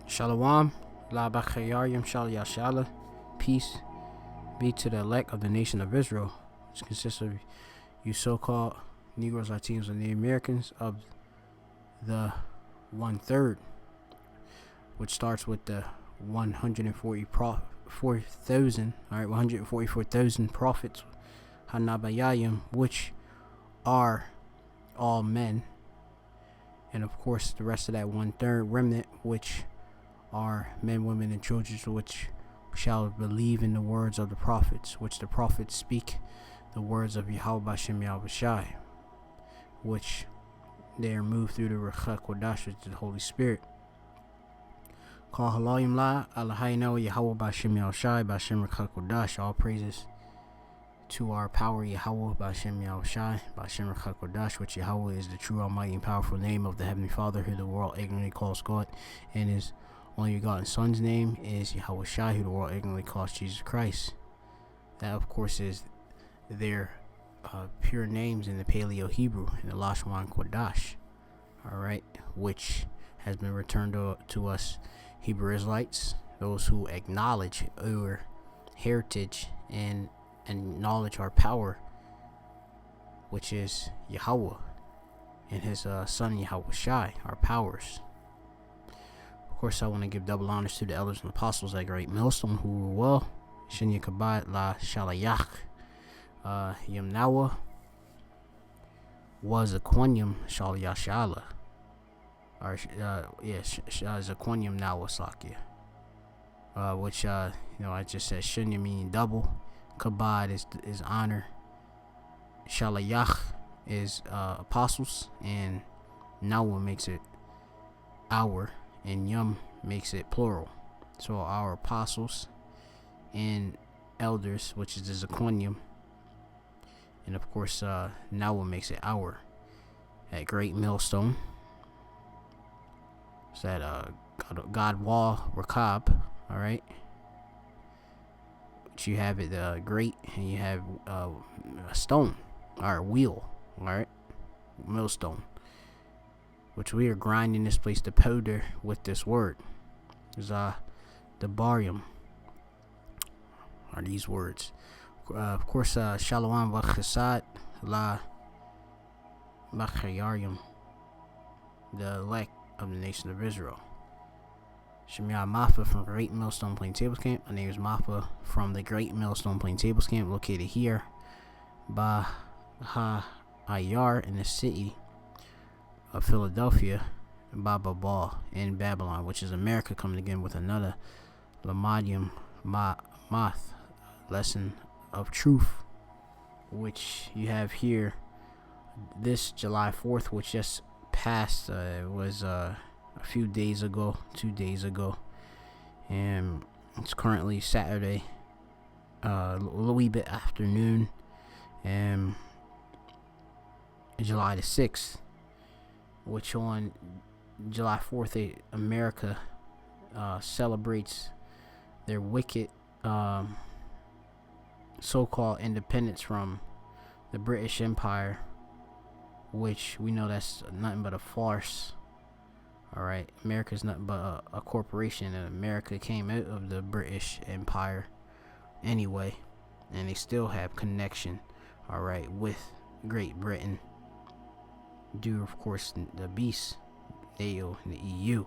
Shalom, La Bachayariyam Shal Yashala. Peace be to the elect of the nation of Israel, which consists of you so-called Negroes, Latinos, and Native Americans of the 1/3, which starts with the 144,000 prophets, Hanabayayim, which are all men, and of course the rest of that 1/3 remnant, which are men, women, and children, which shall believe in the words of the prophets, which the prophets speak the words of Yahweh Bashem Yahushai, which they are moved through the Ruach Kodash, which is the Holy Spirit. Call Halayim La Alahayna Yahweh Bashem Yahushai Bashem Ruach Kodash. All praises to our power Yahweh Bashem Yahushai Bashem Ruach Kodash, which Yahweh is the true, almighty, and powerful name of the Heavenly Father, who the world ignorantly calls God, and his only begotten Son's name is Yahweh Shai, who the world ignorantly calls Jesus Christ. That, of course, is their pure names in the Paleo Hebrew, in the Lashon Kodash, alright, which has been returned to us Hebrew Israelites, those who acknowledge our heritage and acknowledge our power, which is Yahweh and his son Yahweh Shai, our powers. Of course, I want to give double honors to the elders and apostles at Great Millstone, who were well. Shinya Kabbat La Shalayach Yamnawa was a Quanyam Shalayashala. Or Zaquanyam Nawa Sakya. Which I just said Shinya meaning double. Kabad is honor. Shalayach is apostles, and Nawa makes it our, and Yum makes it plural. So our apostles and elders, which is the Zaquanium, and of course Nawa makes it our at Great Millstone. It's at God Wall Rakab, alright. But you have it great, and you have a stone, or wheel, alright, millstone, which we are grinding this place to powder with this word. Is the barium are these words. Of course, Shalom Vachasad La Bachayarium, the elect of the nation of Israel. Shemya Mafa from Great Millstone Plaintables Camp. My name is Mafa from the Great Millstone Plaintables Camp, located here by Ayar in the city of Philadelphia, Baba Ball in Babylon, which is America, coming again with another Lamadium Math lesson of truth, which you have here this July 4th, which just passed. It was a few days ago, 2 days ago, and it's currently Saturday, a wee bit afternoon, and July the 6th, which on July 4th, America celebrates their wicked so-called independence from the British Empire, which we know that's nothing but a farce. Alright, America's nothing but a corporation, and America came out of the British Empire anyway, and they still have connection, alright, with Great Britain, due, of course, the beast, NATO, and the EU.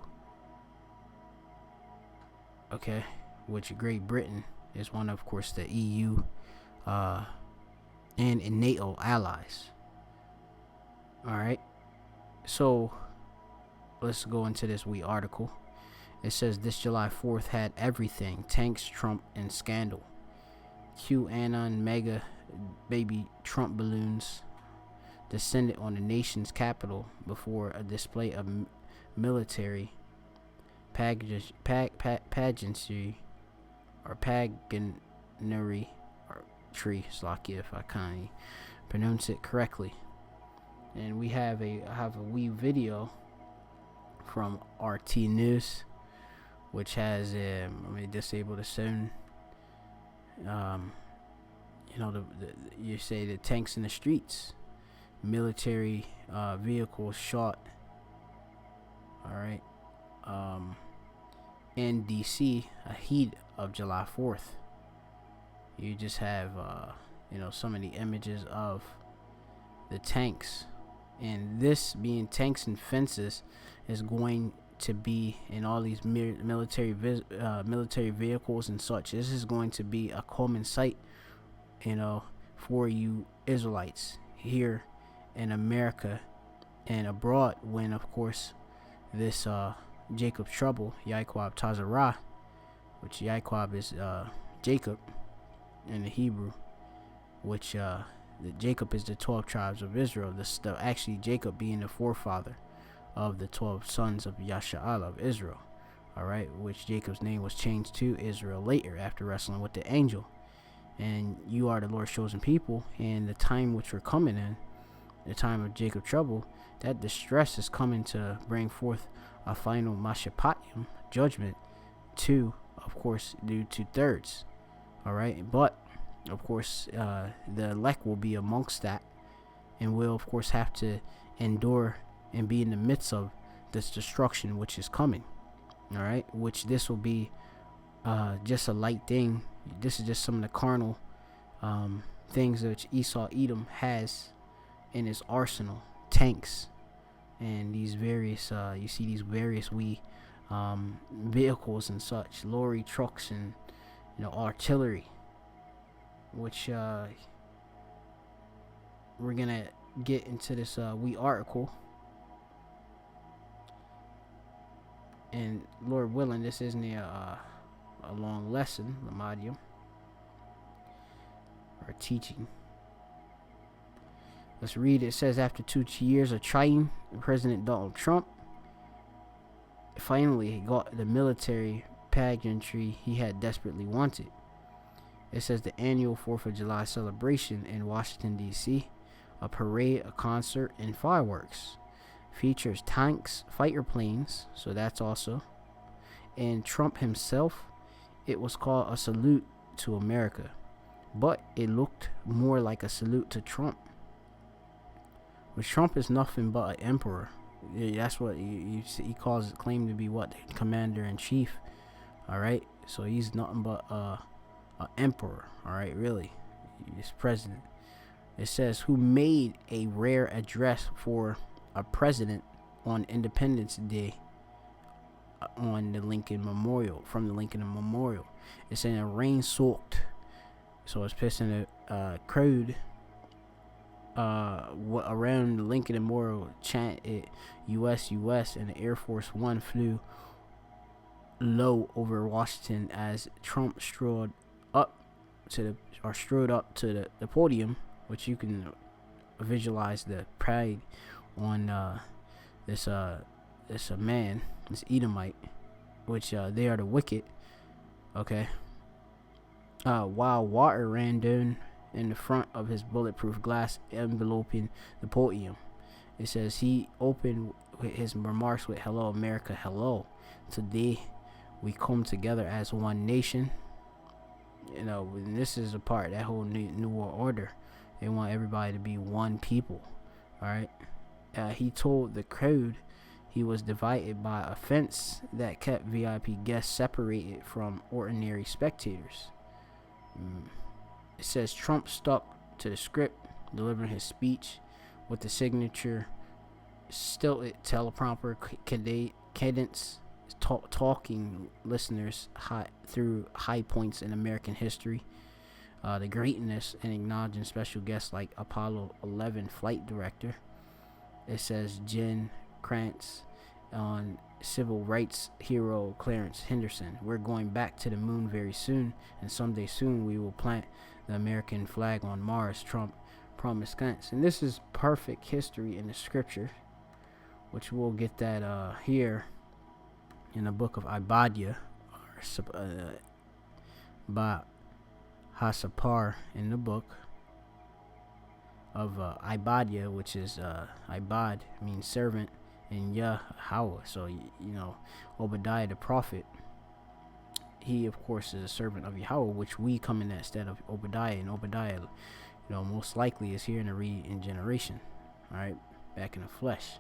Okay, which Great Britain is one of course, the EU and NATO allies. Alright, so let's go into this wee article. It says this July 4th had everything: tanks, Trump, and scandal. QAnon mega baby Trump balloons descended on the nation's capital before a display of military pageantry or paganary or tree, Slakia, if I kind of pronounce it correctly. And we have a wee video from RT News, which has let me disable the sound. You say the tanks in the streets, military vehicles shot. All right, in DC ahead of July 4th. You just have some of the images of the tanks, and this being tanks and fences is going to be in all these military vehicles and such. This is going to be a common sight, for you Israelites here in America and abroad, when of course this Jacob's trouble, Yaquab Tazarah, which Yaquab is Jacob in the Hebrew, which Jacob is the 12 tribes of Israel. Actually Jacob being the forefather of the 12 sons of Yasha'al of Israel, all right, which Jacob's name was changed to Israel later after wrestling with the angel. And you are the Lord's chosen people, and the time which we're coming in, the time of Jacob's trouble, that distress is coming to bring forth a final Mashapatium judgment to, of course, do 2/3. All right, but of course, the elect will be amongst that, and will of course have to endure and be in the midst of this destruction which is coming. All right, which this will be just a light thing. This is just some of the carnal things which Esau Edom has in his arsenal: tanks and these various you see these various vehicles and such, lorry trucks, and artillery, which we're gonna get into this article, and Lord willing, this isn't a long lesson, Lamadium, or teaching. Let's read it. It says, after 2 years of trying, President Donald Trump finally got the military pageantry he had desperately wanted. It says the annual 4th of July celebration in Washington, D.C., a parade, a concert, and fireworks, features tanks, fighter planes, so that's also, and Trump himself. It was called a salute to America, but it looked more like a salute to Trump, which Trump is nothing but an emperor. That's what you see, he claim to be, what, the commander-in-chief. All right, so he's nothing but an emperor. All right, really, he's president. It says, who made a rare address for a president on Independence Day on the Lincoln Memorial, from the Lincoln Memorial. It's in a rain-soaked, so it's pissing a crowd around the Lincoln Memorial, chant it U.S. U.S., and the Air Force One flew low over Washington as Trump strode up to the podium, which you can visualize the pride on this man, this Edomite, which they are the wicked. Okay. While water ran down in the front of his bulletproof glass enveloping the podium. It says he opened his remarks with, "Hello, America, hello. Today we come together as one nation." And this is a part of that whole new world order. They want everybody to be one people. All right. He told the crowd he was divided by a fence that kept VIP guests separated from ordinary spectators. It says Trump stuck to the script, delivering his speech with the signature stilted teleprompter cadence, talking listeners through high points in American history, the greatness, and acknowledging special guests like Apollo 11 flight director. It says Jen Krantz on civil rights hero Clarence Henderson. We're going back to the moon very soon, and someday soon we will plant the American flag on Mars, Trump promised Krantz. And this is perfect history in the scripture, which we'll get that here in the book of Ibadiah, or by Hasapar, in the book of Ibadiah, which is Ibad means servant, and Yahweh. So Obadiah the prophet, he of course is a servant of Yahweh, which we come in that stead of Obadiah, and Obadiah most likely is here in the regeneration, all right, back in the flesh.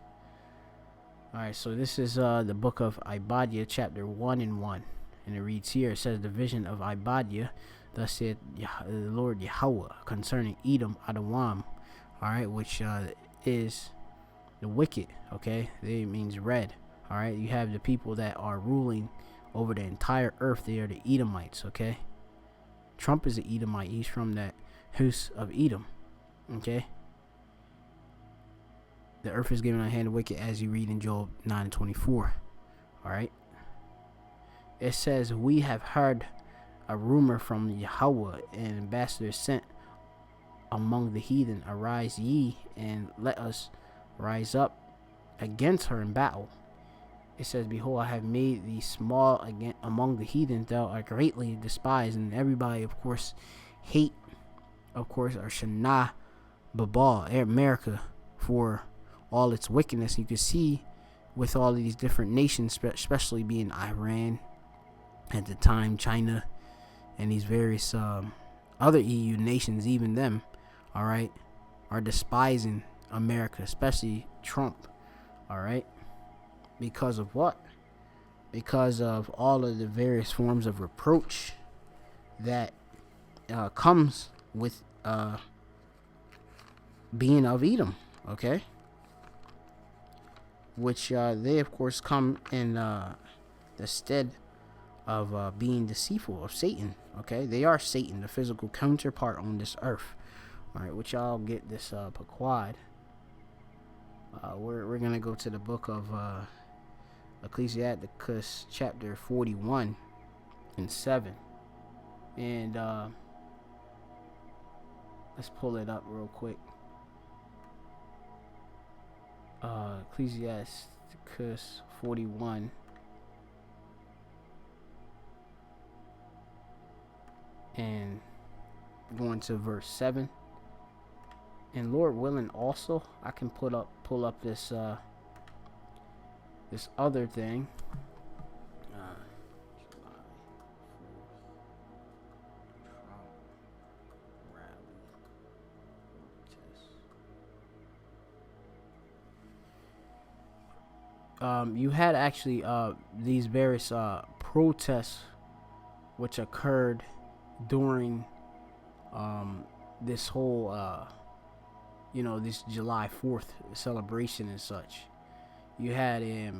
Alright, so this is the book of Ibadah, chapter 1 and 1. And it reads here, it says, the vision of Ibadah, thus said the Lord Yahweh, concerning Edom Adawam, alright, which is the wicked, okay? It means red, alright? You have the people that are ruling over the entire earth. They are the Edomites, okay? Trump is an Edomite. He's from that house of Edom, okay? The earth is given on the hand of wicked, as you read in Job 9 and 24. Alright. It says, we have heard a rumor from Yahweh, and ambassadors sent among the heathen. Arise ye, and let us rise up against her in battle. It says, behold, I have made thee small again among the heathen. Thou art greatly despised. And everybody, of course, hate, of course, or Shana Babal, America, for all its wickedness. You can see with all of these different nations, especially being Iran at the time, China, and these various other EU nations, even them, all right, are despising America, especially Trump, all right, because of what? Because of all of the various forms of reproach that comes with being of Edom, okay? Which they, of course, come in the stead of being deceitful of Satan, okay? They are Satan, the physical counterpart on this earth, all right? Which y'all get this Pequod. We're going to go to the book of Ecclesiasticus, chapter 41 and 7. And let's pull it up real quick. Ecclesiasticus 41 and going to verse 7. And Lord willing, also I can pull up this this other thing. You had actually these various protests which occurred during this whole this July 4th celebration and such. You had a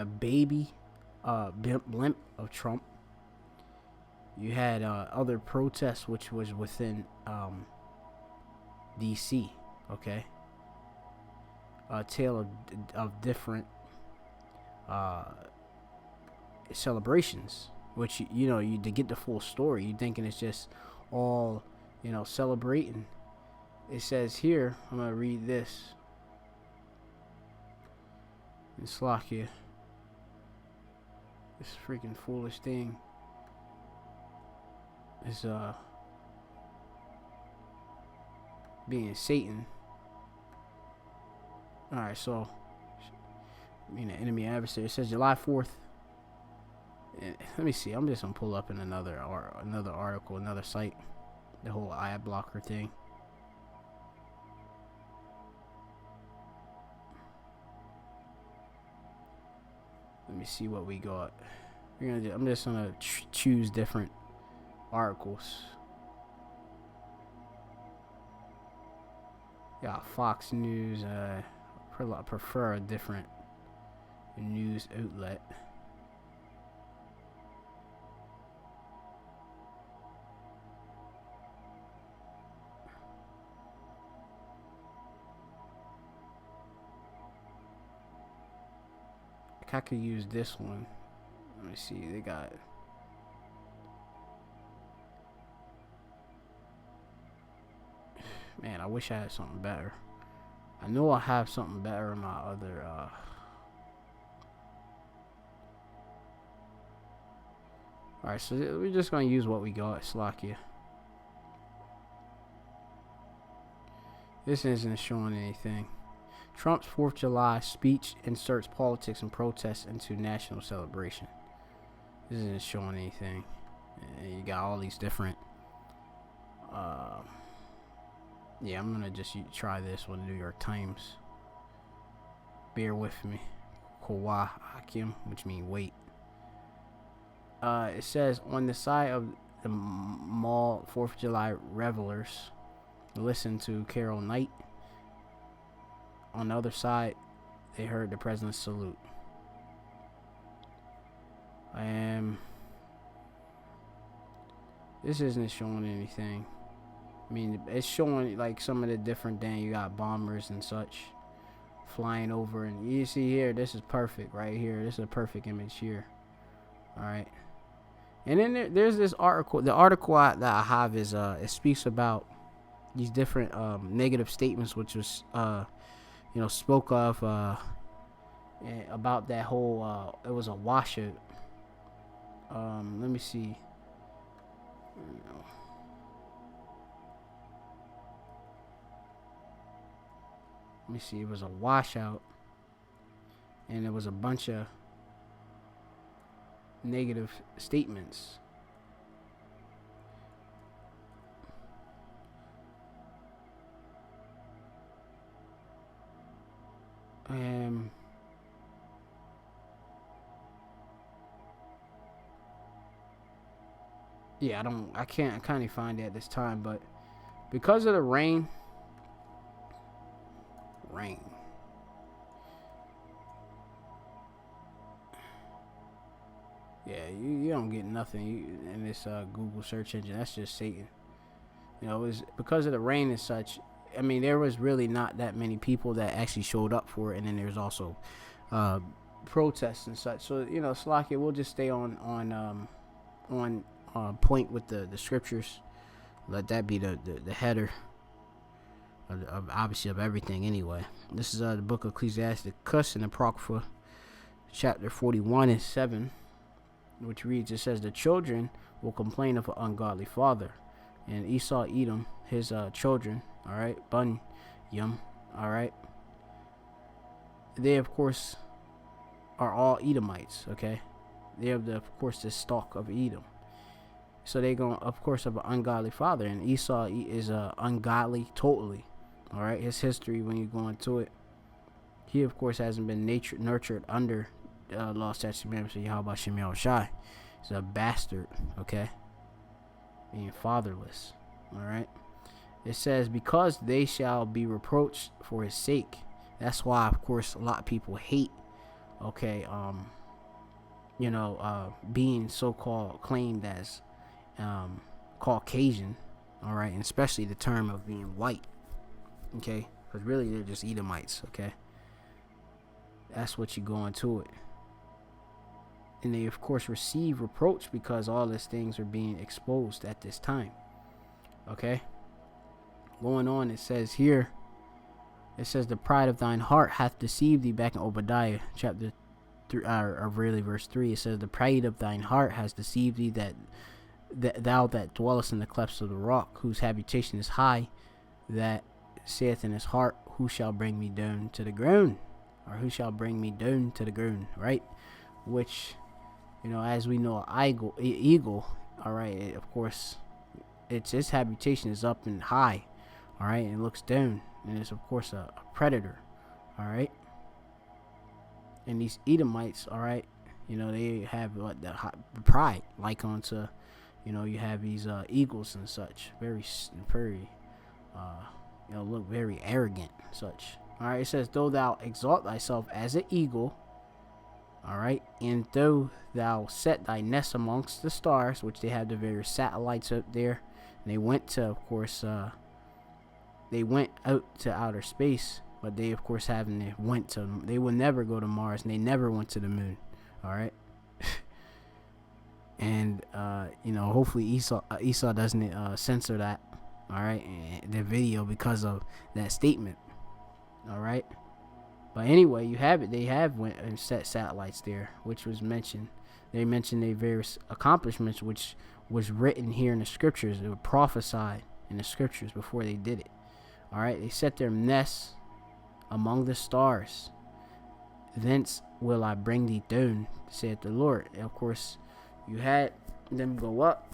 baby blimp of Trump. You had other protests which was within DC, okay? A tale of different celebrations, which you to get the full story, you thinking it's just all celebrating. It says here, I'm gonna read this in Slovakia. This freaking foolish thing is being Satan. Alright, so the enemy adversary. It says July 4th. Let me see. I'm just gonna pull up in another article, another site, the whole ad blocker thing. Let me see what we got. I'm just gonna choose different articles. Yeah, Fox News. I prefer a different news outlet. I could use this one. Let me see. They got. Man, I wish I had something better. I know I have something better in my other. Alright, so we're just gonna use what we got. Slovakia. This isn't showing anything. Trump's 4th of July speech inserts politics and protests into national celebration. This isn't showing anything. And you got all these different. Yeah, I'm gonna just try this one. New York Times. bear with me. Kawa Hakim, which means wait. It says on the side of the mall, 4th of July revelers listen to Carol Knight. On the other side, they heard the president's salute. This isn't showing anything. I mean, it's showing like some of the different things. You got bombers and such flying over, and you see here, this is perfect right here. This is a perfect image here. All right. And then there's this article. The article that I have is it speaks about these different negative statements, which was spoke of about that whole it was a washout. Let me see. Let me see. It was a washout, and there was a bunch of negative statements. Yeah, I can't find it at this time, but because of the rain. Yeah, you don't get nothing in this Google search engine. That's just Satan. You know, it was because of the rain and such. I mean, there was really not that many people that actually showed up for it, and then there's also protests and such. So Slakia, we'll just stay on point with the scriptures. Let that be the header of obviously of everything. Anyway, this is the book of Ecclesiasticus in the Apocrypha, chapter 41 and 7. Which reads, it says, the children will complain of an ungodly father. And Esau, Edom, his children, all right, Bunyam, all right. They, of course, are all Edomites, okay. They have, of course, the stalk of Edom. So they're going, of course, have an ungodly father. And Esau is ungodly totally, all right. His history, when you go into it, he, of course, hasn't been nurtured under law, statutes, commandments of Yahweh Shem Yahushai. He's a bastard, okay? Being fatherless, all right? It says, because they shall be reproached for his sake. That's why, of course, a lot of people hate, okay, being so-called claimed as Caucasian, all right? And especially the term of being white, okay? Because really, they're just Edomites, okay? That's what you go into it. And they, of course, receive reproach because all these things are being exposed at this time. Okay? Going on, it says here, it says, the pride of thine heart hath deceived thee, back in Obadiah, chapter 3, or really verse 3. It says, the pride of thine heart has deceived thee, that thou that dwellest in the clefts of the rock, whose habitation is high, that saith in his heart, who shall bring me down to the ground? Or who shall bring me down to the ground, right? Which, as we know, eagle, all right, of course, its habitation is up and high, all right, and it looks down, and it's, of course, a predator, all right. And these Edomites, all right, they have the pride, like onto, you have these eagles and such, very, look very arrogant, such. All right, it says, though thou exalt thyself as an eagle, all right, and though thou set thy nest amongst the stars, which they have the various satellites up there, and they went to, of course, they went out to outer space, but they, of course, they will never go to Mars, and they never went to the moon, all right. And hopefully Esau doesn't censor that, all right, the video, because of that statement, all right. But anyway, you have it. They have went and set satellites there, which was mentioned. They mentioned their various accomplishments, which was written here in the scriptures. They were prophesied in the scriptures before they did it. All right, they set their nests among the stars. Thence will I bring thee down, saith the Lord. And of course, you had them go up,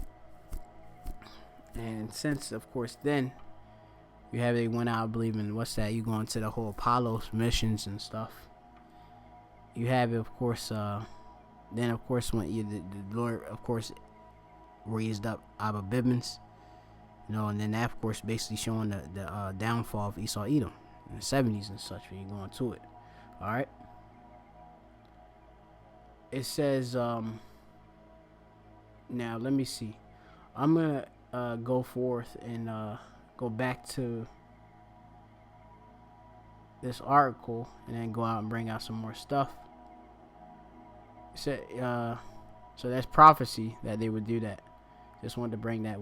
and since, of course, then they went out, I believe in, what's that? You go into the whole Apollo missions and stuff. you have it, of course. Then, of course, when the Lord, of course, raised up Abba Bibbins, and then that, of course, basically showing the downfall of Esau Edom in the 70s and such. When you go into it, all right. It says, now let me see. I'm gonna go forth and go back to this article and then go out and bring out some more stuff. So that's prophecy that they would do that. Just wanted to bring that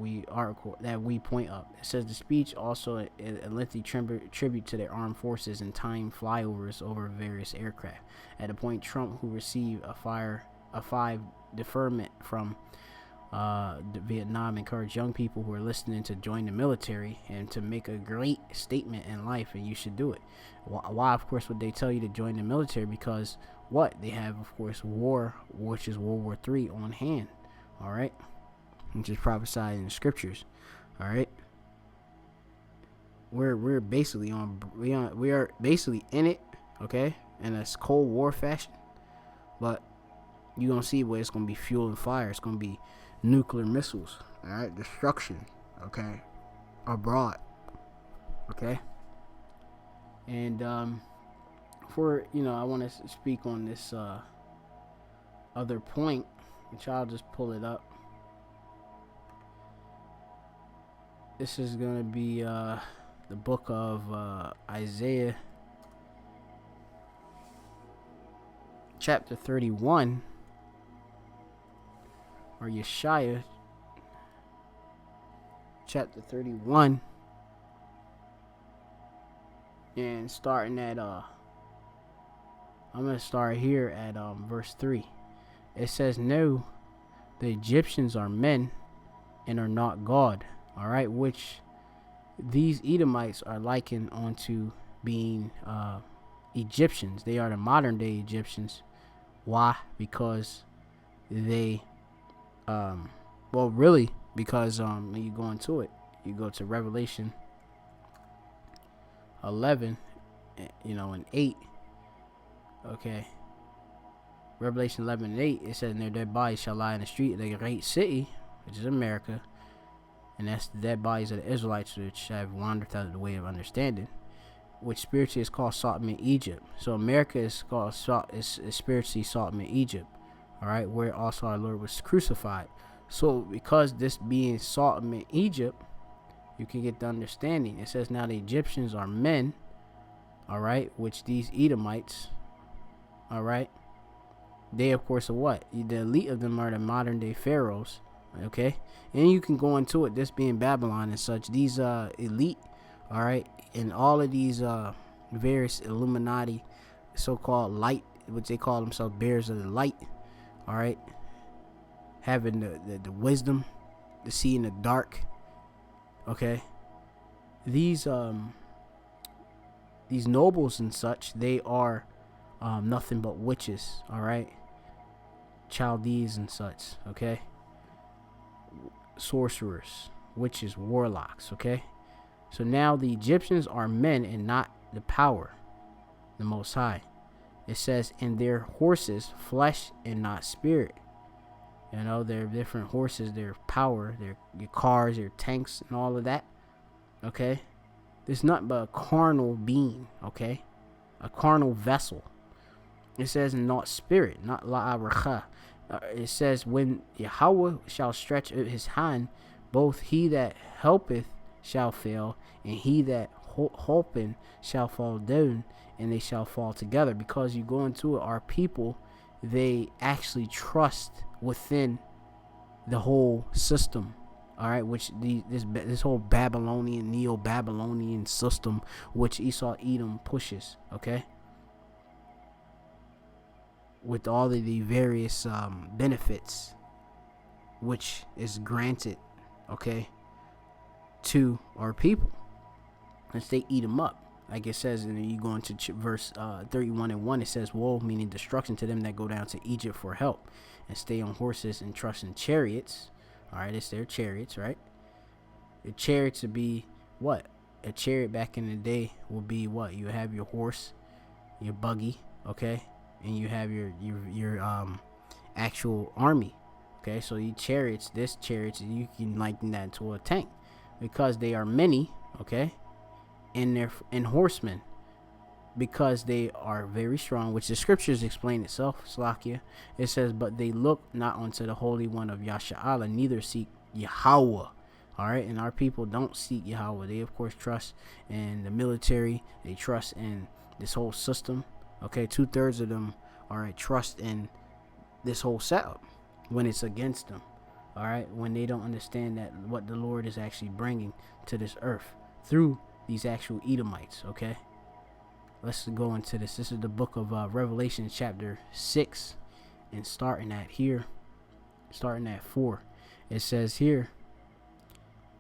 point up. It says the speech also a lengthy tribute to their armed forces and timed flyovers over various aircraft. At the point, Trump, who received a 5 deferment from Vietnam, encouraged young people who are listening to join the military and to make a great statement in life, and you should do it. Why, of course, would they tell you to join the military? Because they have, of course, war, which is World War III, on hand. All right, which is prophesied in the scriptures. All right, we're basically we are basically in it. Okay, in a Cold War fashion, but you're gonna see where it's gonna be fuel and fire. It's gonna be nuclear missiles. All right, destruction. Okay, abroad. Okay, and I want to speak on this other point, which I'll just pull it up. This is gonna be the book of Isaiah, chapter 31, or Yeshaya, chapter 31, and starting at I'm gonna start here at verse 3. It says, "No, the Egyptians are men and are not God." All right, which these Edomites are likened onto being Egyptians. They are the modern day Egyptians. Why? Because they really, because when you go into it, you go to Revelation 11, and 8. Okay, Revelation 11 and 8, it says, "And their dead bodies shall lie in the street of the great city," which is America, and that's the dead bodies of the Israelites which have wandered out of the way of understanding, which spiritually is called Sodom and Egypt. So America is called is spiritually Sodom and Egypt. All right, where also our Lord was crucified. So because this being Sodom and Egypt, you can get the understanding. It says, "Now the Egyptians are men," all right, which these Edomites, all right, they of course are what? The elite of them are the modern day pharaohs. Okay, and you can go into it, this being Babylon and such. These elite, all right, and all of these various Illuminati, so-called light, which they call themselves bearers of the light, all right, having the wisdom to see in the dark. Okay, these nobles and such, they are nothing but witches. All right, Chaldees and such. Okay, sorcerers, witches, warlocks. Okay, so now the Egyptians are men and not the power, the Most High. It says, "In their horses flesh and not spirit." They're different horses, their power, their cars, their tanks, and all of that. Okay, there's nothing but a carnal being. Okay, a carnal vessel. It says, "Not spirit," not la'aracha. It says, "When Yahweh shall stretch out his hand, both he that helpeth shall fail, and he that hoping shall fall down, and they shall fall together." Because you go into it, our people, they actually trust within the whole system. All right, which this whole Babylonian, Neo-Babylonian system, which Esau Edom pushes. Okay, with all of the various benefits which is granted, okay, to our people, as they eat them up. Like it says, and then you go into verse 31 and 1, it says, "Woe," meaning destruction, "to them that go down to Egypt for help and stay on horses and trust in chariots." All right, it's their chariots, right? The chariots would be what? A chariot back in the day would be what? You have your horse, your buggy, okay? and you have your actual army. Okay, so you chariots, this chariots, you can liken that to a tank because they are many. Okay, and horsemen because they are very strong, which the scriptures explain itself. Slakia, it says, but they look not unto the Holy One of Yasha'Allah, neither seek Yahweh. All right, and our people don't seek Yahweh. They of course trust in the military. They trust in this whole system. Okay, 2/3 of them are at trust in this whole setup when it's against them. All right, when they don't understand that what the Lord is actually bringing to this earth through these actual Edomites. Okay, let's go into this. This is the book of Revelation, chapter 6, and starting at 4. It says here,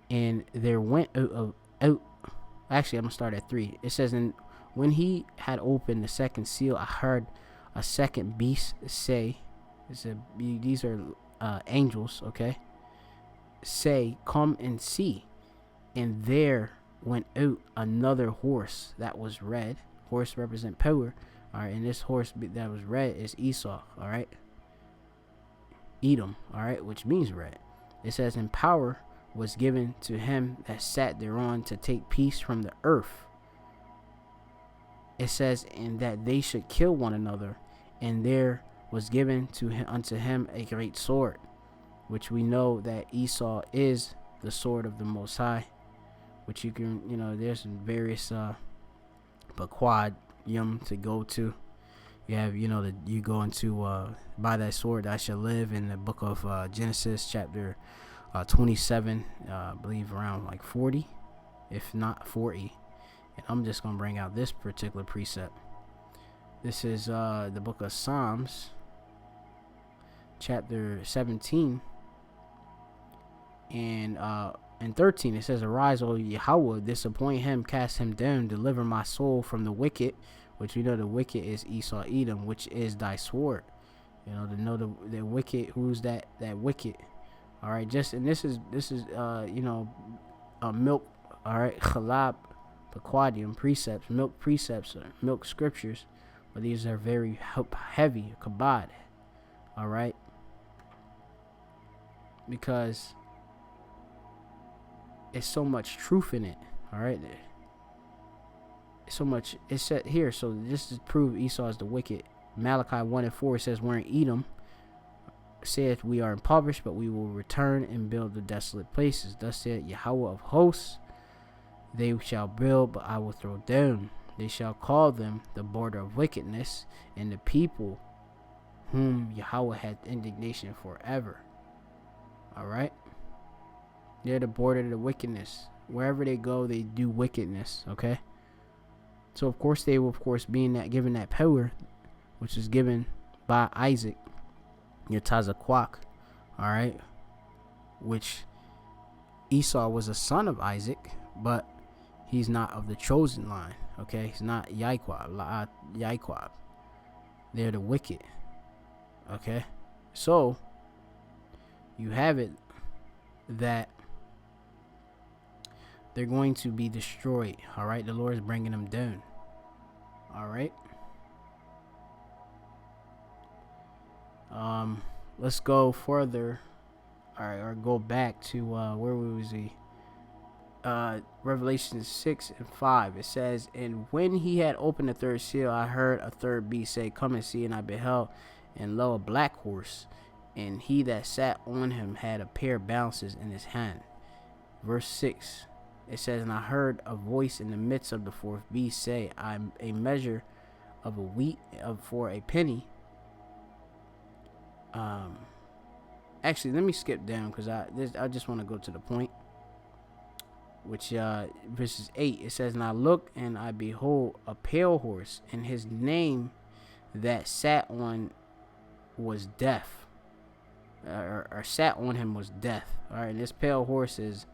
and there went out. Actually, I'm gonna start at 3. It says, and when he had opened the second seal, I heard a second beast say, these are angels, okay, say, come and see. And there went out another horse that was red. Horse represent power. All right, and this horse that was red is Esau. All right, Edom. All right, which means red. It says, and power was given to him that sat thereon to take peace from the earth. It says, and that they should kill one another, and there was given to him, unto him a great sword, which we know that Esau is the sword of the Most High, which you can, there's various Baquad to go to. You have, that you go into by that sword I shall live in the book of Genesis chapter 27, I believe around like 40, if not 40. And I'm just going to bring out this particular precept. This is the book of Psalms, chapter 17, and 13. It says, arise, O Yahweh, disappoint him, cast him down, deliver my soul from the wicked, which we know the wicked is Esau Edom, which is thy sword. To know the wicked, who's that wicked. All right, and this is milk. All right, chalab, Pequadium precepts, milk precepts, milk scriptures, but these are very heavy, kabad. All right, because it's so much truth in it. All right, so much it's said here. So this is prove Esau is the wicked. Malachi 1:4 says, wherein Edom saith, we are impoverished, but we will return and build the desolate places. Thus said Yahweh of hosts, they shall build, but I will throw down. They shall call them the border of wickedness, and the people whom Yahweh had indignation forever. All right, they're the border of the wickedness. Wherever they go, they do wickedness. Okay, so of course they will, of course, being that given that power, which is given by Isaac, Yetazaquak, all right, which Esau was a son of Isaac, but he's not of the chosen line. Okay, he's not Yaiquab. They're the wicked. Okay, so you have it that they're going to be destroyed. All right, the Lord is bringing them down. All right. Let's go further. All right, or go back to where was he? Revelation 6:5. It says, and when he had opened the third seal, I heard a third beast say, come and see. And I beheld, and lo, a black horse, and he that sat on him had a pair of balances in his hand. Verse 6. It says, and I heard a voice in the midst of the fourth beast say, I'm a measure of a wheat for a penny. Actually, let me skip down because I just want to go to the point. Which verses 8, it says, and I looked, and I behold a pale horse, and his name that sat on was Death, or sat on him was Death. All right, and this pale horse is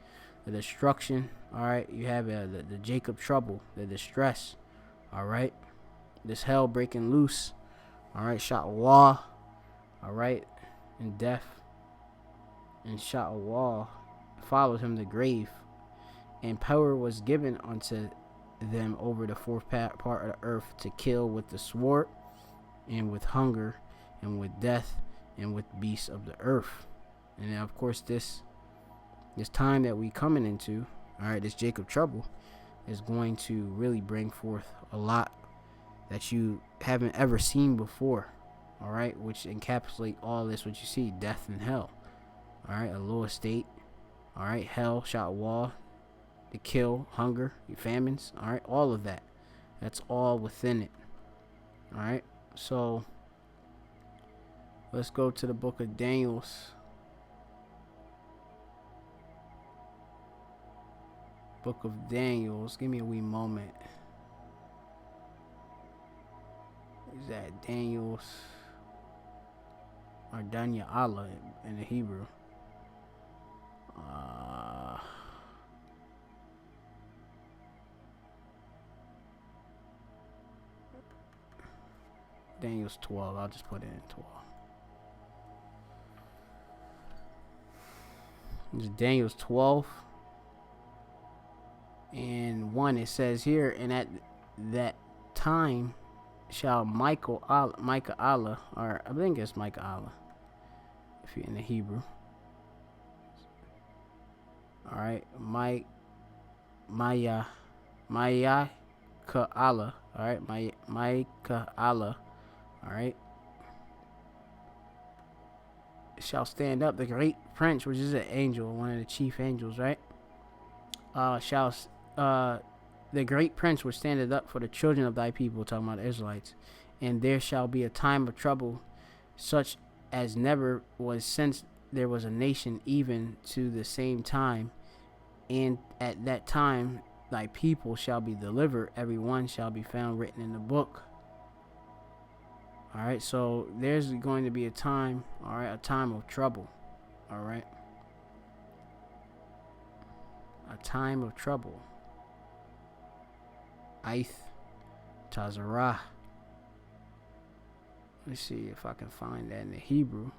the destruction. All right, you have the Jacob trouble, the distress. All right, this hell breaking loose. All right, Sha'awah. All right, and death and Sha'awah followed him to grave, and power was given unto them over the fourth part of the earth to kill with the sword, and with hunger, and with death, and with beasts of the earth. And then, of course, this time that we coming into, all right, this Jacob trouble is going to really bring forth a lot that you haven't ever seen before, all right, which encapsulate all this, what you see, death and hell, all right, a low estate, all right, hell, shot wall, the kill, hunger, famines, all right, all of that, that's all within it, all right. So let's go to the book of Daniel's. Book of Daniel's. Give me a wee moment. Is that Daniel's or Danya Allah in the Hebrew? Daniel's 12. I'll just put it in 12. It's Daniel's 12 and 1. It says here, and at that time shall Micah Allah, or I think it's Micah Allah, if you're in the Hebrew. All right, Maya Ka Allah. All right, Micah Allah. All right, shall stand up the great prince, which is an angel, one of the chief angels, right? The great prince which standeth up for the children of thy people, talking about the Israelites, and there shall be a time of trouble, such as never was since there was a nation, even to the same time. And at that time thy people shall be delivered, every one shall be found written in the book. All right, so there's going to be a time, all right, a time of trouble, all right, a time of trouble. Ith Tazarah. Let's see if I can find that in the Hebrew.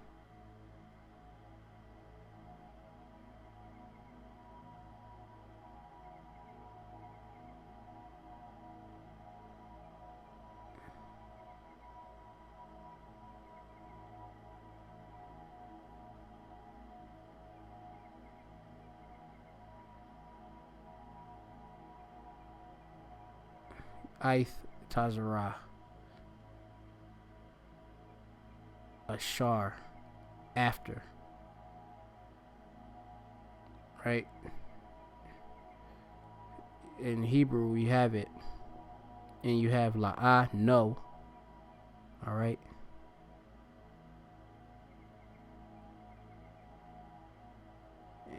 Ith Tazarah. Ashar. After. Right? In Hebrew we have it. And you have la'ah, no. Alright?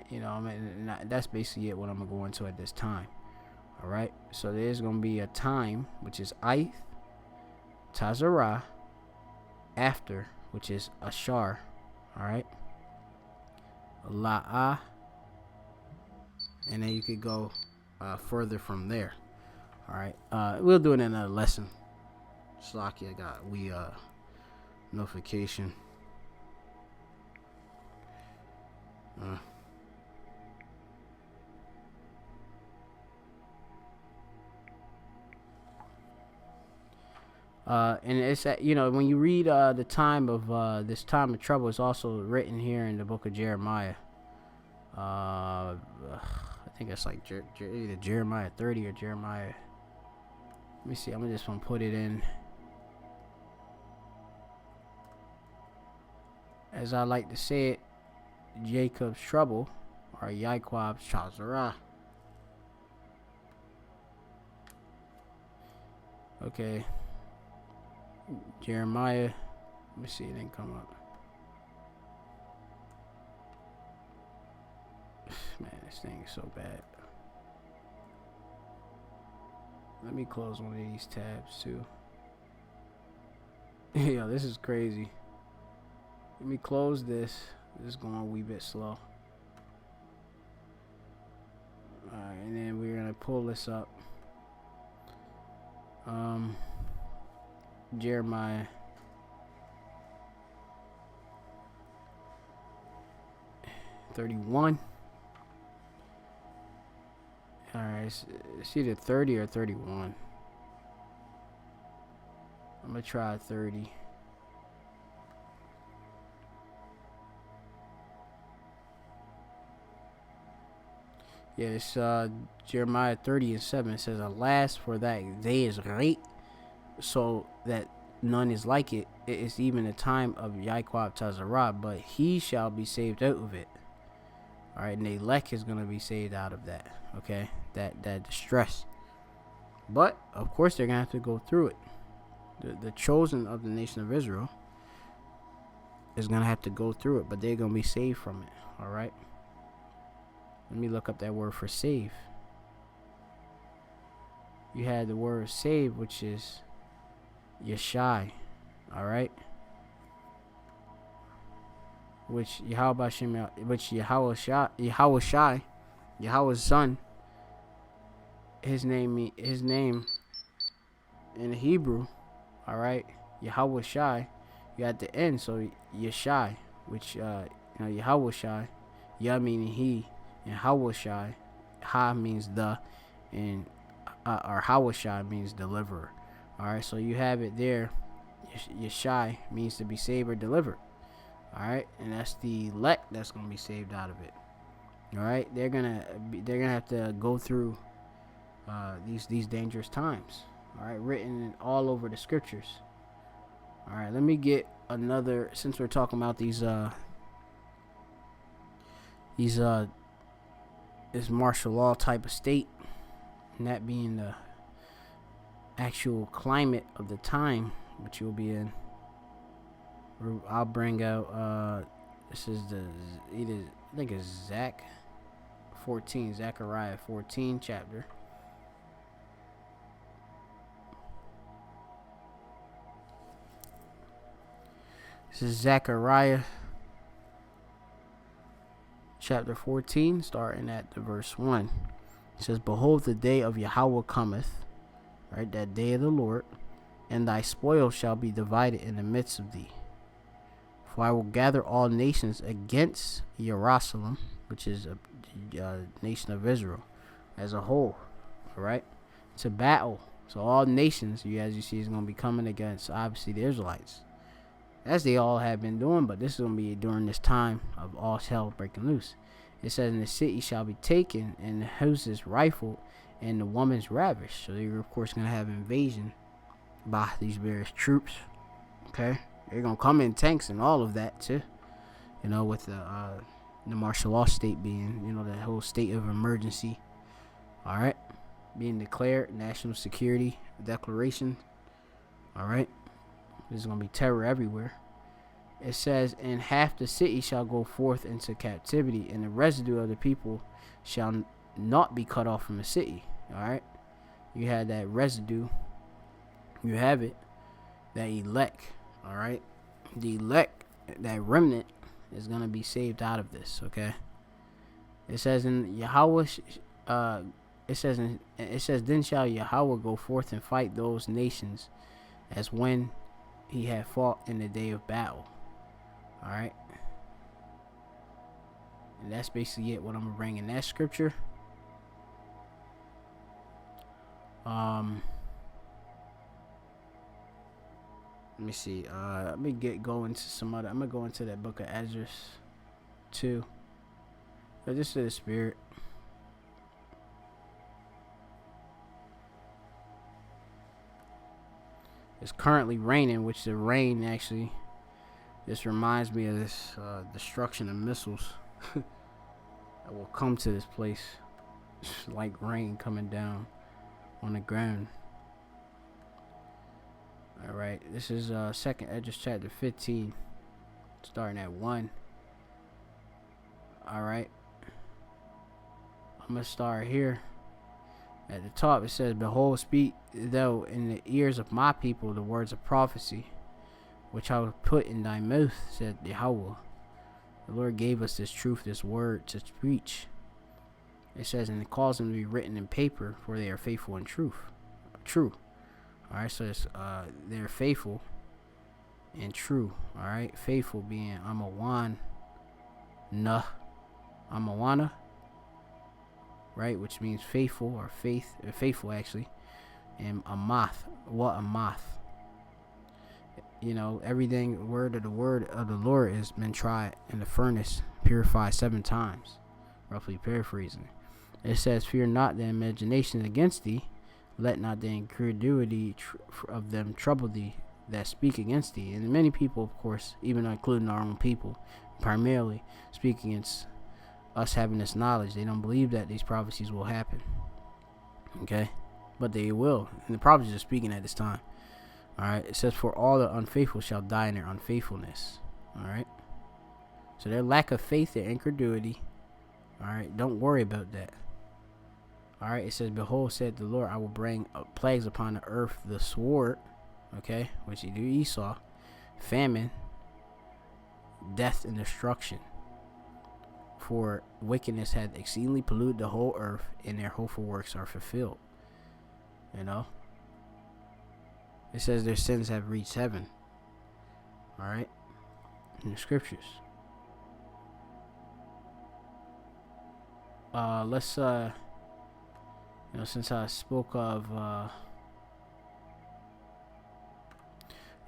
You know, I mean, that's basically it, what I'm going to go into at this time. Alright? So there's going to be a time, which is Ith Tazarah, after, which is Ashar. Alright? La'ah. And then you could go further from there. Alright? We'll do it in another lesson. Slakia got notification. And it's you know, when you read the time of this time of trouble, is also written here in the book of Jeremiah. I think it's like either Jeremiah 30 or Jeremiah. Let me see. I'm just gonna put it in, as I like to say it, Jacob's trouble, or Yaiquab's Chazarah. Okay. Jeremiah. Let me see. It didn't come up. Man, this thing is so bad. Let me close one of these tabs too. Yeah, this is crazy. Let me close this. This is going a wee bit slow. Alright, and then we're gonna pull this up. Jeremiah 31. Alright, it's either 30 or 31. I'm gonna try 30. Yeah, it's Jeremiah 30:7. It says, "Alas, for that day is great, so that none is like it. It is even the time of Yaquab Tazarah, but he shall be saved out of it." All right, and the elect is gonna be saved out of that. Okay, that distress. But of course, they're gonna have to go through it. The chosen of the nation of Israel is gonna have to go through it, but they're gonna be saved from it. All right. Let me look up that word for save. You had the word save, which is Yeshai. All right. Which Yahweh Shem, which Yahweh's son. His name in Hebrew. All right. Yahweh Shai. You at the end, so Yeshai, which Yahweh Shai, Yah meaning he, and Hawashai, Ha means the, and or Hawashai means deliverer. All right, so you have it there. Yeshai means to be saved or delivered. All right, and that's the elect that's gonna be saved out of it. All right, they're gonna have to go through these dangerous times. All right, written all over the scriptures. All right, let me get another, since we're talking about these this martial law type of state, and that being the actual climate of the time which you'll be in. I'll bring out this is I think it's Zechariah 14 chapter. This is Zechariah chapter 14, starting at the verse 1. It says, "Behold, the day of Yahweh cometh," right, that day of the Lord, "and thy spoil shall be divided in the midst of thee. For I will gather all nations against Jerusalem," which is a nation of Israel as a whole, all right, to battle. So all nations, as you see, is going to be coming against, obviously, the Israelites, as they all have been doing, but this is going to be during this time of all hell breaking loose. It says, "And the city shall be taken, and the houses rifled, and the woman's ravished." So you're, of course, going to have invasion by these various troops. Okay, they're going to come in tanks and all of that too. With the martial law state being, the whole state of emergency. All right, being declared, national security declaration. All right. There's going to be terror everywhere. It says, "And half the city shall go forth into captivity, and the residue of the people shall not be cut off from the city." All right. You had that residue. You have it. That elect. All right. The elect, that remnant, is going to be saved out of this. Okay. It says in Yahweh, it says, "Then shall Yahweh go forth and fight those nations as when he had fought in the day of battle." All right, and that's basically it. What I'm gonna bring in that scripture. Let me see. Let me go into some other. I'm gonna go into that book of Ezra too. Just to the spirit. It's currently raining, which the rain actually, this reminds me of this destruction of missiles that will come to this place. It's like rain coming down on the ground. All right, this is second Ezra chapter 15, starting at 1. All right, I'm gonna start here. At the top it says, "Behold, speak thou in the ears of my people the words of prophecy, which I will put in thy mouth, said Yahweh." The Lord gave us this truth, this word to preach. It says, "And it calls them to be written in paper, for they are faithful and true." All right, so it's they're faithful and true. All right, faithful being Amawana, right, which means faithful or faithful actually, and Amath. Everything word of the Lord has been tried in the furnace, purified 7 times, roughly paraphrasing. It says, fear not the imagination against thee, let not the incredulity of them trouble thee that speak against thee. And many people, of course, even including our own people, primarily speak against us having this knowledge. They don't believe that these prophecies will happen. Okay? But they will. And the prophecies are speaking at this time. Alright? It says, for all the unfaithful shall die in their unfaithfulness. Alright? So their lack of faith, their incredulity. Alright? Don't worry about that. Alright? It says, behold, said the Lord, I will bring plagues upon the earth, the sword. Okay? Which you do Esau. Famine. Death and destruction. For wickedness hath exceedingly polluted the whole earth, and their hopeful works are fulfilled. You know? It says their sins have reached heaven. Alright? In the scriptures. Let's since I spoke of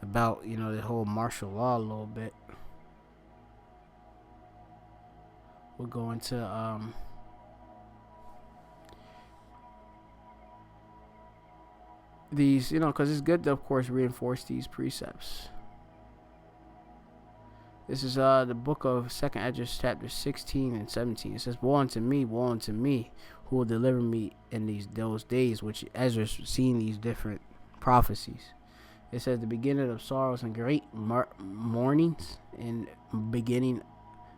about the whole martial law a little bit, we'll go into these, because it's good to, of course, reinforce these precepts. This is the book of 2nd Esdras, chapter 16 and 17. It says, woe unto me, who will deliver me in those days, which Esdras seeing these different prophecies. It says, the beginning of sorrows and great mournings, and beginning.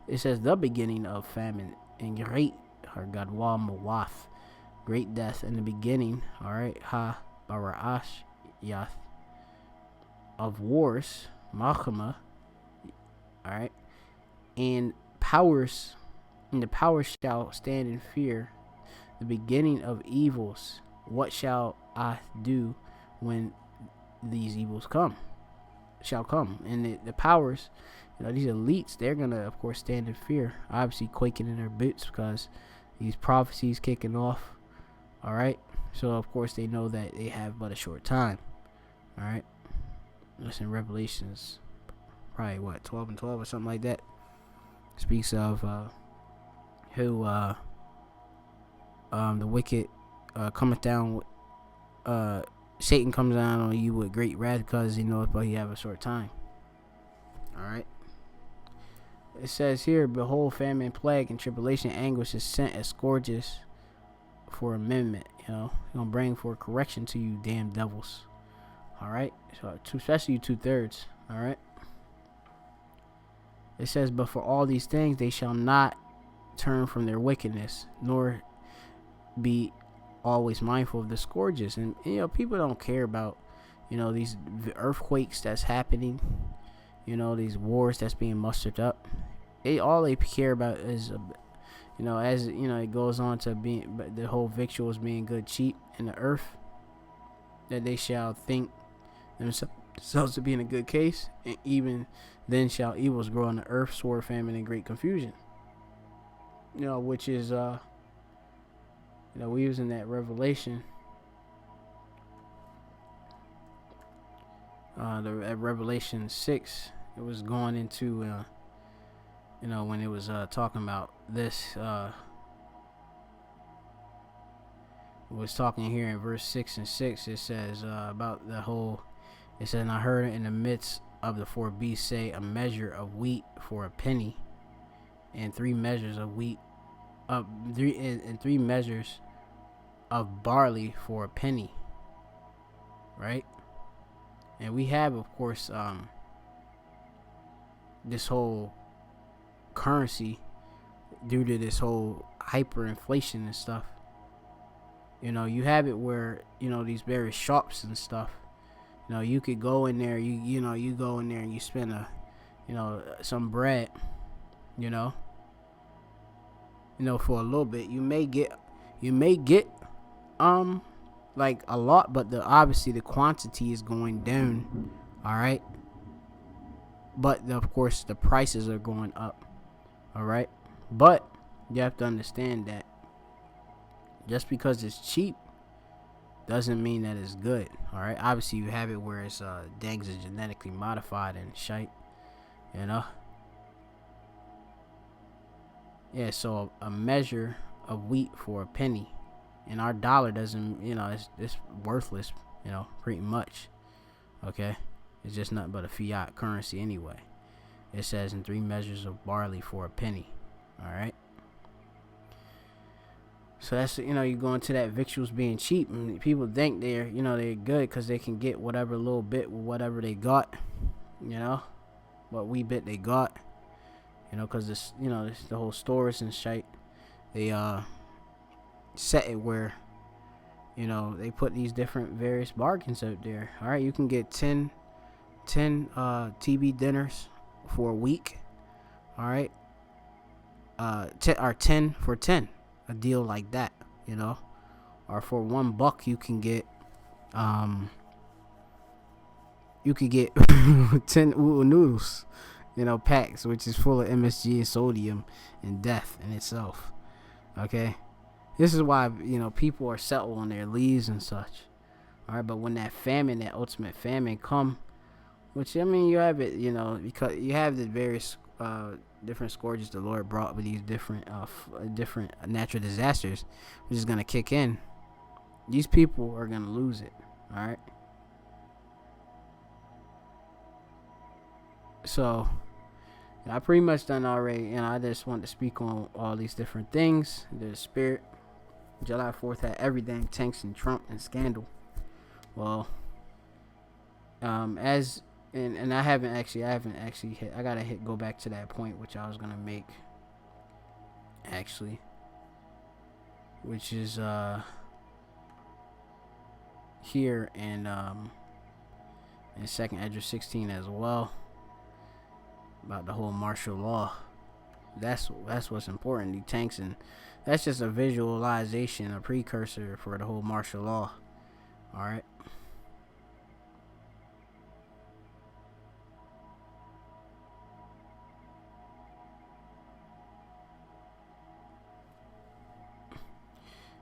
It says, the beginning of famine and great Gadwa Mawath, great death, and the beginning, alright, Ha Bara'ash Yath, of wars, Malchama, alright, and the powers shall stand in fear, the beginning of evils. What shall I do when these evils shall come? And the powers, these elites, they're gonna, of course, stand in fear, obviously quaking in their boots, because these prophecies kicking off. All right, so of course they know that they have but a short time. All right, that's in Revelations, probably 12 and 12 or something like that. Speaks of who the wicked cometh down. Satan comes down on you with great wrath, because he knows but he have a short time. All right. It says here, behold, famine, plague, and tribulation, anguish is sent as scourges for amendment. He's gonna bring for correction to you, damn devils. All right, so especially you 2/3. All right. It says, but for all these things they shall not turn from their wickedness, nor be always mindful of the scourges. And people don't care about these earthquakes that's happening. These wars that's being mustered up. All they care about is, as it goes on to being the whole victuals being good, cheap in the earth, that they shall think themselves to be in a good case, and even then shall evils grow on the earth, sword, famine, and great confusion. Which is we using that Revelation, at Revelation 6. It was going into when it was talking about this, it was talking here in verse 6 and 6. It says about the whole, it says, and I heard in the midst of the four beasts say, a measure of wheat for a penny, and 3 measures of wheat, and 3 measures of barley for a penny. Right? And we have, of course, this whole currency, due to this whole hyperinflation and stuff. You have it where these various shops and stuff. You could go in there. You go in there and you spend some bread. For a little bit. You may get like a lot, but obviously the quantity is going down. All right. But of course the prices are going up. All right. But you have to understand that just because it's cheap doesn't mean that it's good. All right. Obviously you have it where it's things is genetically modified and shite. Yeah. So a measure of wheat for a penny, and our dollar doesn't, it's worthless, pretty much. Okay, it's just nothing but a fiat currency anyway. It says in 3 measures of barley for a penny. All right. So that's, you go into that victuals being cheap, and people think they're good because they can get whatever little bit, whatever they got, what wee bit they got, because this, the whole stores and shit, they set it where, they put these different various bargains out there. All right, you can get 10 TV dinners for a week. All right, 10 for 10, a deal like that, or for $1 you can get 10 noodles, packs, which is full of MSG and sodium and death in itself. Okay, this is why people are settled on their leaves and such. All right, but when that ultimate famine come, which you have it, because you have the various different scourges the Lord brought with these different natural disasters, which is gonna kick in. These people are gonna lose it. All right. So I pretty much done already, and I just want to speak on all these different things. The spirit. July 4th had everything, tanks and Trump and scandal. Well, I haven't actually hit. I gotta go back to that point which I was gonna make. Actually, which is here in 2nd Edge 16 as well, about the whole martial law. That's what's important. The tanks, and that's just a visualization, a precursor for the whole martial law. All right.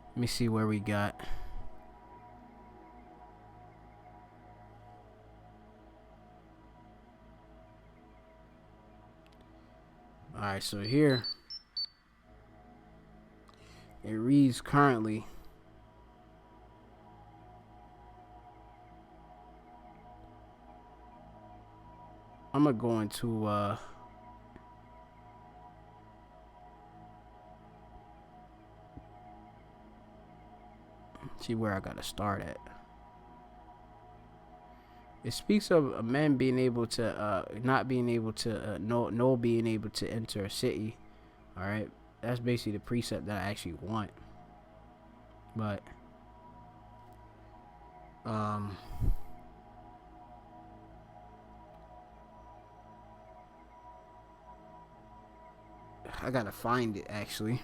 Let me see where we got. Alright, so here it reads currently I'm gonna go into see where I gotta start at. It speaks of a man being able to not being able to no being able to enter a city. All right, that's basically the precept that I actually want. But I gotta find it actually.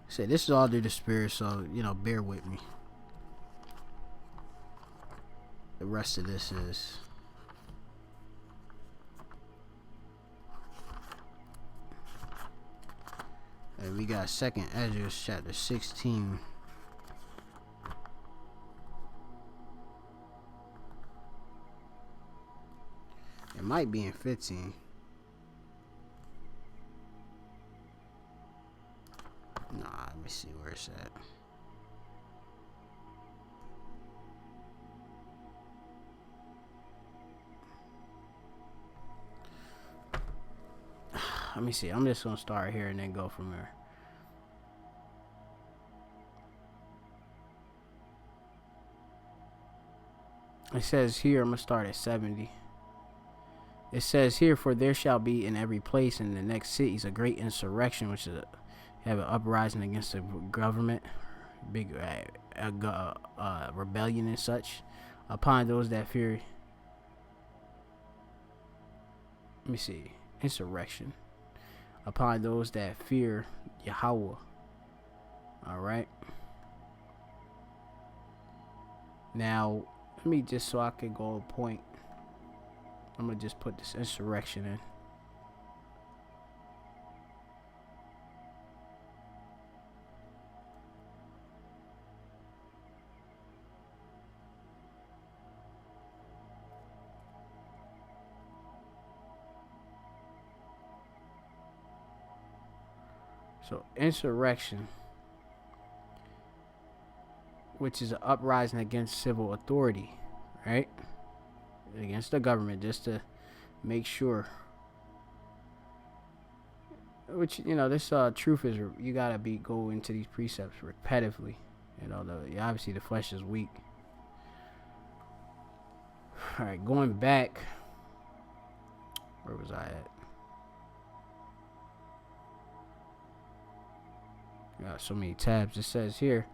So this is all due to spirit, so bear with me. The rest of this is and we got 2nd Ezra chapter 16. It might be in 15. Nah, let me see where it's at. Let me see. I'm just gonna start here and then go from there. It says here, I'm gonna start at 70. It says here, for there shall be in every place in the next cities a great insurrection, which is have an uprising against the government, big rebellion and such, upon those that fear. Let me see. Insurrection upon those that fear Yahweh. All right. Now, let me just, so I can go a point, I'm gonna just put this insurrection in. So insurrection, which is an uprising against civil authority, right? Against the government, just to make sure. Which, this truth is, you gotta go into these precepts repetitively. Obviously the flesh is weak. All right, going back. Where was I at? Got so many tabs. It says here,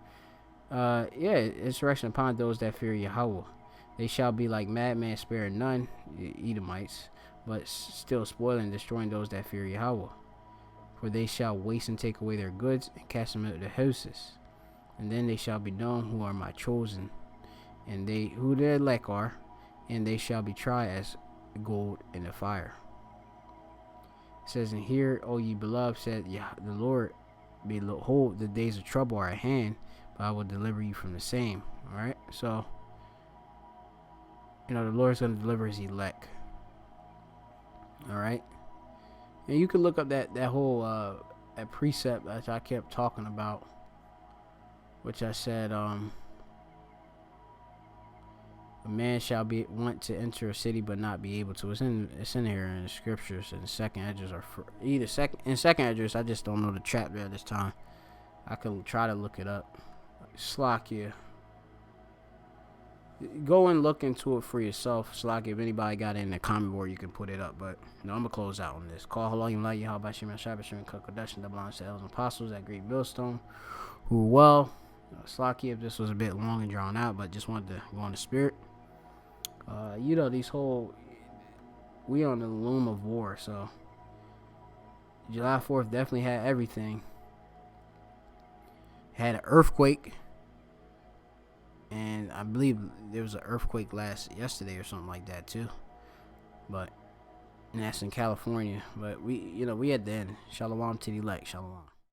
insurrection upon those that fear Yahweh. They shall be like madmen, sparing none, Edomites, but still spoiling and destroying those that fear Yahweh. For they shall waste and take away their goods and cast them into the houses. And then they shall be known who are my chosen, and they who their elect are, and they shall be tried as gold in the fire. It says, and here, O ye beloved, said the Lord, behold, the days of trouble are at hand, but I will deliver you from the same. All right, so the Lord's going to deliver his elect. All right, and you can look up that whole that precept that I kept talking about, which I said, a man shall want to enter a city but not be able to. It's in here in the scriptures, and second address are second address. I just don't know the chapter at this time. I could try to look it up. Slakia. Go and look into it for yourself. Slakia, if anybody got it in the comment board, you can put it up. But I'm gonna close out on this. Call Haloyim Lai Yahweh Shimon Shabbat Shimon Kakodesh and the blind sales and apostles at Great Millstone. Who Slakia, if this was a bit long and drawn out, but just wanted to go on the spirit. These we on the loom of war, so July 4th definitely had everything. Had an earthquake, and I believe there was an earthquake yesterday or something like that too. And that's in California. But we at the end. Shalom to the elect. Shalom.